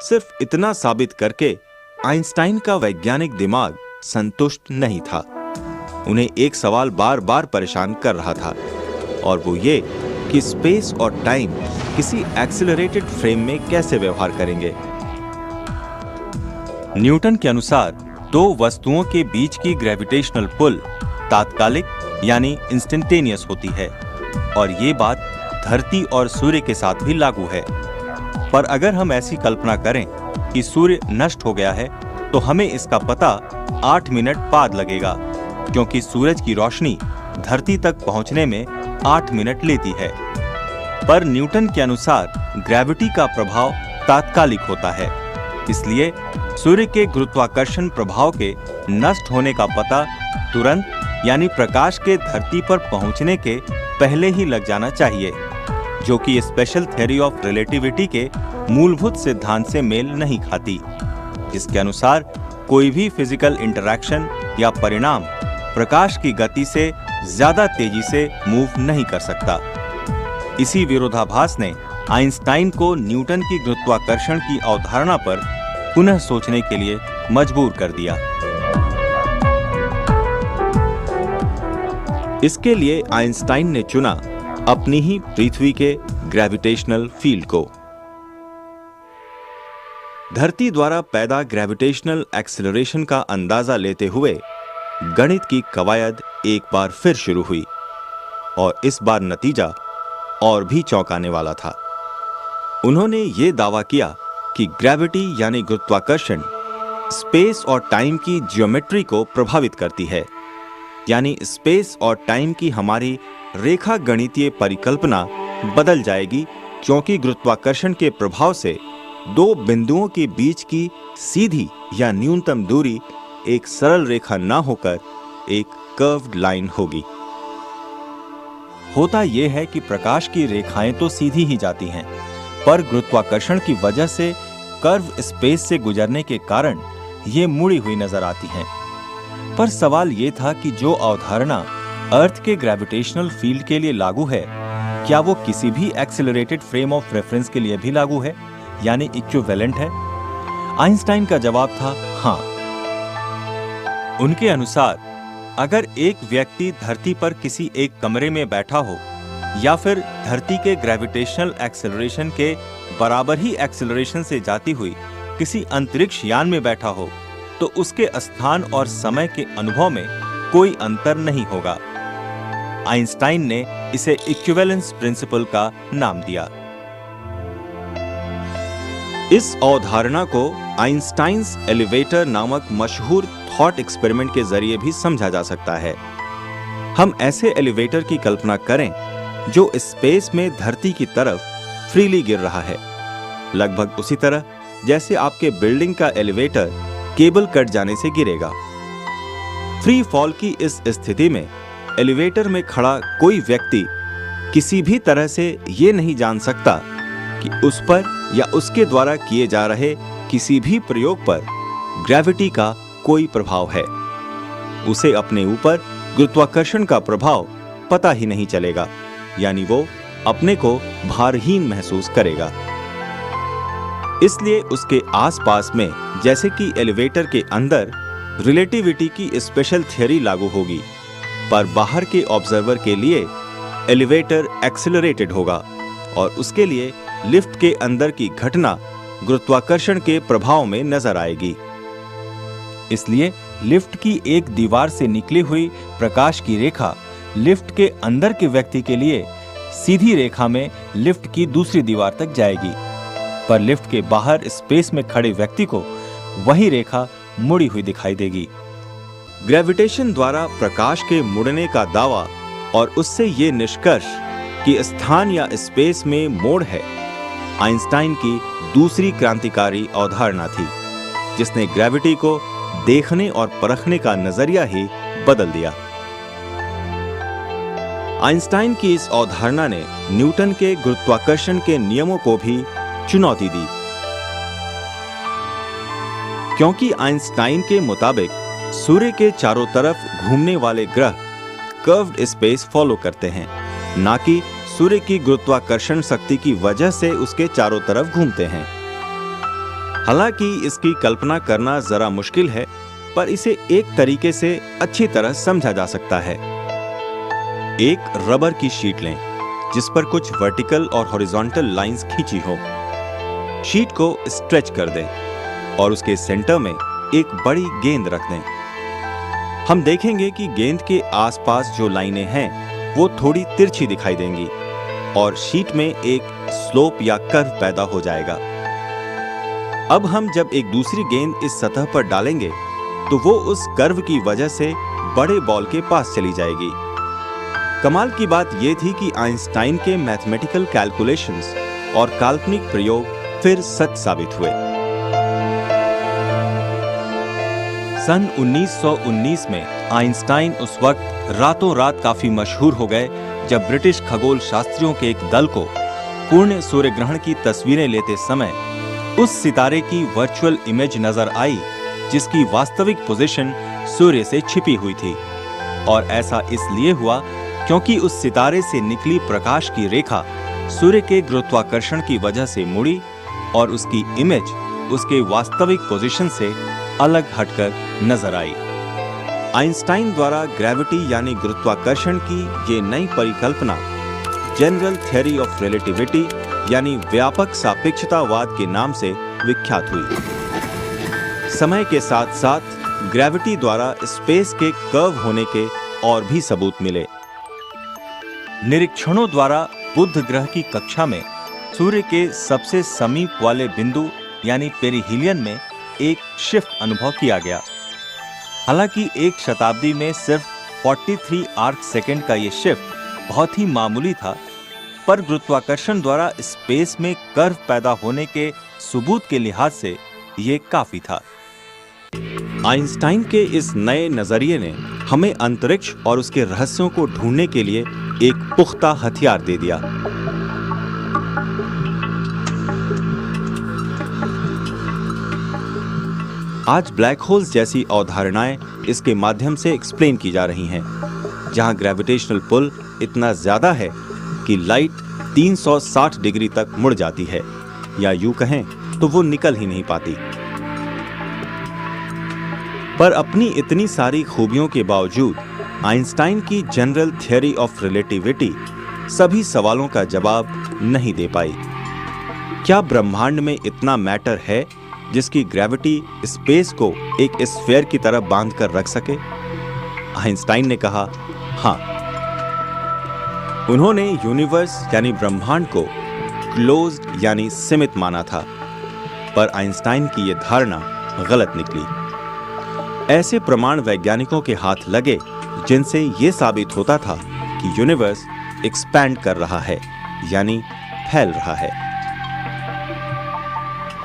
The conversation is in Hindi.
सिर्फ इतना साबित करके आइंस्टाइन का वैज्ञानिक दिमाग संतुष्ट नहीं था। उन्हें एक सवाल बार बार परेशान कर रहा था, और वो ये कि स्पेस और टाइम किसी एक्सेलरेटेड फ्रेम में कैसे व्यवहार करेंगे। न्यूटन के अनुसार दो वस्तुओं के बीच की ग्रेविटेशनल पुल तात्कालिक यानी इंस्टेंटेनियस होती है, और ये बात धरती और सूर्य के साथ भी लागू है। पर अगर हम ऐसी कल्पना करें कि सूर्य नष्ट हो गया है, तो हमें इसका पता 8 मिनट बाद लगेगा, क्योंकि सूरज की रोशनी धरती तक पहुंचने में 8 मिनट लेती है। पर न्यूटन के अनुसार ग्रेविटी का प्रभाव तात्कालिक होता है, इसलिए सूर्य के गुरुत्वाकर्षण प्रभाव के नष्ट होने का पता तुरंत यानी प्रकाश के धरती पर पहुंचने के पहले ही लग जाना चाहिए, जो कि स्पेशल थ्योरी ऑफ रिलेटिविटी के मूलभूत सिद्धांत से मेल नहीं खाती, जिसके अनुसार कोई भी फिजिकल इंटरैक्शन या परिणाम प्रकाश की गति से ज्यादा तेजी से मूव नहीं कर सकता। इसी विरोधाभास ने आइंस्टाइन को न्यूटन की गुरुत्वाकर्षण की अवधारणा पर पुनः सोचने के लिए मजबूर कर दिया। इसके लिए आइंस्टाइन ने चुना अपनी ही पृथ्वी के ग्रेविटेशनल फील्ड को। धरती द्वारा पैदा ग्रेविटेशनल एक्सेलरेशन का अंदाजा लेते हुए गणित की कवायद एक बार फिर शुरू हुई, और इस बार नतीजा और भी चौंकाने वाला था। उन्होंने ये दावा किया कि ग्रेविटी यानी गुरुत्वाकर्षण स्पेस और टाइम की ज्योमेट्री को प्रभावित करती है, यानी स्पेस और टाइम की हमारी रेखा गणितीय परिकल्पना बदल जाएगी, क्योंकि गुरुत्वाकर्षण के प्रभाव से दो बिंदुओं के बीच की सीधी या न्यूनतम दूरी एक सरल रेखा ना होकर एक कर्व्ड लाइन होगी। होता यह है कि प्रकाश की रेखाएं तो सीधी ही जाती हैं, पर गुरुत्वाकर्षण की वजह से कर्व स्पेस से गुजरने के कारण ये मुड़ी हुई नजर आती हैं। पर सवाल ये था कि जो अवधारणा अर्थ के ग्रेविटेशनल फील्ड के लिए लागू है, क्या वो किसी भी एक्सेलरेटेड फ्रेम ऑफ रेफरेंस के लिए भी लागू है, यानी इक्विवेलेंट है? आइंस्टाइन का जवाब था हाँ। उनके अनुसार अगर एक व्यक्ति धरती पर किसी एक कमरे में बैठा हो, या फिर धरती के ग्रेविटेशनल एक्सेलरेशन के बराबर ही एक्सेलरेशन से जाती हुई किसी अंतरिक्ष यान में बैठा हो, तो उसके स्थान और समय के अनुभव में कोई अंतर नहीं होगा। आइंस्टाइन ने इसे इक्विवेलेंस प्रिंसिपल का नाम दिया। इस अवधारणा को आइंस्टाइन्स एलिवेटर नामक मशहूर थॉट एक्सपेरिमेंट के जरिए भी समझा जा सकता है। हम ऐसे एलिवेटर की कल्पना करें जो स्पेस में धरती की तरफ फ्रीली गिर रहा है, लगभग उसी तरह जैसे आपके बिल्डिंग का एलिवेटर केबल कट जाने से गिरेगा। फ्री फॉल की इस स्थिति में एलिवेटर में खड़ा कोई व्यक्ति किसी भी तरह से ये नहीं जान सकता कि उस पर या उसके द्वारा किए जा रहे किसी भी प्रयोग पर ग्रेविटी का कोई प्रभाव है। उसे अपने ऊपर गुरुत्वाकर्षण का प्रभाव पता ही नहीं चलेगा, यानी वो अपने को भारहीन महसूस करेगा। इसलिए उसके आसपास में, जैसे कि एलिवेटर के अंदर, रिलेटिविटी की स्पेशल थ्योरी लागू होगी, पर बाहर के ऑब्जर्वर के लिए एलिवेटर एक्सेलरेटेड होगा, और उसके लिए लिफ्ट के अंदर की घटना गुरुत्वाकर्षण के प्रभाव में नजर आएगी। इसलिए लिफ्ट की एक दीवार से निकली हुई प्रकाश की रेखा लिफ्ट के अंदर के व्यक्ति के लिए सीधी रेखा में लिफ्ट की दूसरी दीवार तक जाएगी, पर लिफ्ट के बाहर स्पेस में खड़े व्यक्ति को वही रेखा मुड़ी हुई दिखाई देगी। ग्रेविटेशन द्वारा प्रकाश के मुड़ने का दावा और उससे ये निष्कर्ष कि स्थान या स्पेस में मोड़ है, आइंस्टाइन की दूसरी क्रांतिकारी अवधारणा थी, जिसने ग्रेविटी को देखने और परखने का नजरिया ही बदल दिया। आइंस्टाइन की इस अवधारणा ने न्यूटन के गुरुत्वाकर्षण के नियमों को भी चुनौती दी, क्योंकि आइंस्टाइन के मुताबिक सूर्य के चारों तरफ घूमने वाले ग्रह कर्व्ड स्पेस फॉलो करते हैं, ना कि सूर्य की गुरुत्वाकर्षण शक्ति की वजह से उसके चारों तरफ घूमते हैं। हालांकि इसकी कल्पना करना जरा मुश्किल है, पर इसे एक तरीके से अच्छी तरह समझा जा सकता है। एक रबर की शीट लें जिस पर कुछ वर्टिकल और हॉरिजॉन्टल लाइंस खींची हो। शीट को स्ट्रेच कर दें और उसके सेंटर में एक बड़ी गेंद रख दें। हम देखेंगे कि गेंद के आसपास जो लाइनें हैं वो थोड़ी तिरछी दिखाई देंगी और शीट में एक स्लोप या कर्व पैदा हो जाएगा। अब हम जब एक दूसरी गेंद इस सतह पर डालेंगे तो वो उस कर्व की वजह से बड़े बॉल के पास चली जाएगी। कमाल की बात यह थी कि आइंस्टाइन के मैथमेटिकल कैलकुलेशंस और काल्पनिक प्रयोग फिर सच साबित हुए। सन 1919 में आइंस्टाइन उस वक्त रातों रात काफी मशहूर हो गए जब ब्रिटिश खगोल शास्त्रियों के एक दल को पूर्ण सूर्य ग्रहण की तस्वीरें लेते समय उस सितारे की वर्चुअल इमेज नजर आई जिसकी वास्तविक पोजीशन सूर्य से छिपी हुई थी। और ऐसा इसलिए हुआ क्योंकि उस सितारे से निकली प्रकाश की रेखा सूर्य के गुरुत्वाकर्षण की वजह से मुड़ी और उसकी इमेज उसके वास्तविक पोजीशन से अलग हटकर नजर आई। आइंस्टाइन द्वारा ग्रेविटी यानी गुरुत्वाकर्षण की ये नई परिकल्पना जनरल थ्योरी ऑफ रिलेटिविटी यानी व्यापक सापेक्षतावाद के नाम से विख्यात हुई। समय के साथ साथ ग्रेविटी द्वारा स्पेस के कर्व होने के और भी सबूत मिले। निरीक्षणों द्वारा बुध ग्रह की कक्षा में सूर्य के सबसे समीप वाले बिंदु यानी पेरिहीलियन में एक शिफ्ट अनुभव किया गया। हालांकि एक शताब्दी में सिर्फ 43 आर्क सेकेंड का ये शिफ्ट बहुत ही मामूली था, पर गुरुत्वाकर्षण द्वारा स्पेस में कर्व पैदा होने के सबूत के लिहाज से ये काफी था। आइंस्टाइन के इस नए नजरिए ने हमें अंतरिक्ष और उसके रहस्यों को ढूंढने के लिए एक पुख्ता हथियार दे दिया। आज ब्लैक होल्स जैसी अवधारणाएं इसके माध्यम से एक्सप्लेन की जा रही हैं, जहां ग्रेविटेशनल पुल इतना ज्यादा है कि लाइट 360 डिग्री तक मुड़ जाती है, या यूं कहें तो वो निकल ही नहीं पाती। पर अपनी इतनी सारी खूबियों के बावजूद आइंस्टाइन की जनरल थ्योरी ऑफ रिलेटिविटी सभी सवालों का जवाब नहीं दे पाई। क्या ब्रह्मांड में इतना मैटर है जिसकी ग्रेविटी स्पेस को एक स्फीयर की तरह बांध कर रख सके? आइंस्टाइन ने कहा हां। उन्होंने यूनिवर्स यानी ब्रह्मांड को क्लोज्ड यानी सीमित माना था, पर आइंस्टाइन की यह धारणा गलत निकली। ऐसे प्रमाण वैज्ञानिकों के हाथ लगे जिनसे यह साबित होता था कि यूनिवर्स एक्सपैंड कर रहा है यानी फैल रहा है।